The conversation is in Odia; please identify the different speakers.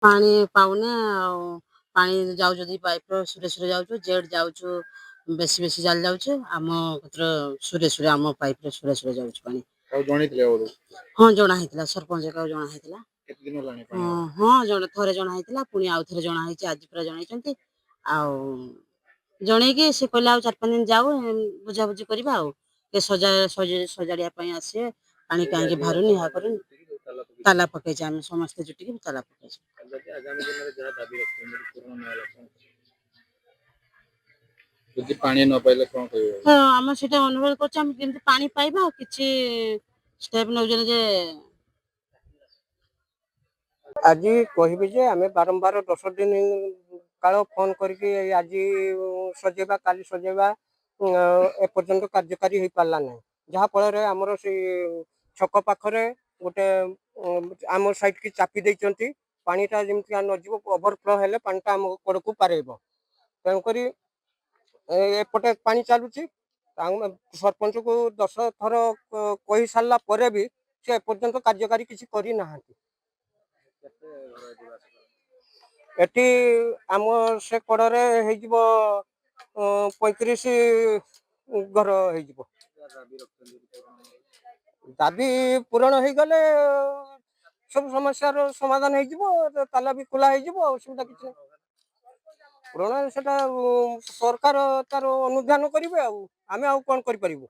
Speaker 1: ପାଣି ପାଉନେ ଆଉ ପାଣି ଯାଉ ଯଦି ପାଇପ୍ର ସୁରେ ସୁରେ ଯାଉଛୁ ଜେଡ୍ ଯାଉଛୁ ବେଶୀ ବେଶୀ ଜାଲି ଯାଉଛୁ ଆମ କତିର ସୁରେ ସୁରେ ଆମ ପାଇପ୍ରେ ସୁରେ ସୁରେ ଯାଉଛି ପାଣି। ହଁ ଜଣା ହେଇଥିଲା ସରପଞ୍ଚକୁ ଜଣା ହେଇଥିଲା। ହଁ ଥରେ ଜଣା ହେଇଥିଲା ପୁଣି ଆଉ ଥରେ ଜଣା ହେଇଛି ଆଜି ପୁରା ଜଣେଇଛନ୍ତି ଆଉ ଜଣେଇକି ସେ କହିଲେ ଆଉ 4-5 ଦିନ ଯାଉ ବୁଝାବୁଝି କରିବା ଆଉ ସଜାଡ଼ିବା ପାଇଁ ଆସିବେ ପାଣି କାହିଁକି ବାହାରୁନି ଏହା କରୁନି ତାଲା ପକେଇଛି ଆମେ ସମସ୍ତେ ଜୁଟିକି ତାଲା ପକେଇଛୁ।
Speaker 2: ଯଦି ପାଣି ନ ପାଇଲେ କଣ କରିବେ?
Speaker 1: ହଁ ଆମେ ସେଇଟା ଅନୁରୋଧ କରୁଛୁ ଆମେ କେମିତି ପାଣି ପାଇବା କିଛି ଷ୍ଟେପ ନେଉଛନ୍ତି ଯେ
Speaker 3: ଆଜି କହିବି ଯେ ଆମେ ବାରମ୍ବାର 10 ଦିନ କାଳ ଫୋନ କରିକି ଆଜି ସଜେଇବା କାଲି ସଜେଇବା ଏପର୍ଯ୍ୟନ୍ତ କାର୍ଯ୍ୟକାରୀ ହେଇପାରିଲା ନାହିଁ ଯାହାଫଳରେ ଆମର ସେଇ ଛକ ପାଖରେ ଗୋଟେ ଆମ ସାଇଡ୍ କି ଚାପି ଦେଇଛନ୍ତି ପାଣିଟା ଯେମିତି ନ ଯିବ ଓଭରଫ୍ଲୋ ହେଲେ ପାଣିଟା ଆମ କଡ଼କୁ ପାରେଇବ ତେଣୁକରି ଏପଟେ ପାଣି ଚାଲୁଛି ସରପଞ୍ଚକୁ 10 ଥର କହି ସାରିଲା ପରେ ବି ସେ ଏପର୍ଯ୍ୟନ୍ତ କାର୍ଯ୍ୟକାରୀ କିଛି କରିନାହାନ୍ତି। ଏଠି ଆମ ସେ କଡ଼ରେ ହେଇଯିବ 35 ଘର ହେଇଯିବ। ଦାବି ପୂରଣ ହେଇଗଲେ ସବୁ ସମସ୍ୟାର ସମାଧାନ ହେଇଯିବ ତାଲା ବି ଖୋଲା ହେଇଯିବ ଅସୁବିଧା କିଛି ନାହିଁ। ପୂରଣ ସେଟା ସରକାର ତାର ଅନୁଧ୍ୟାନ କରିବେ ଆଉ ଆମେ ଆଉ କଣ କରିପାରିବୁ।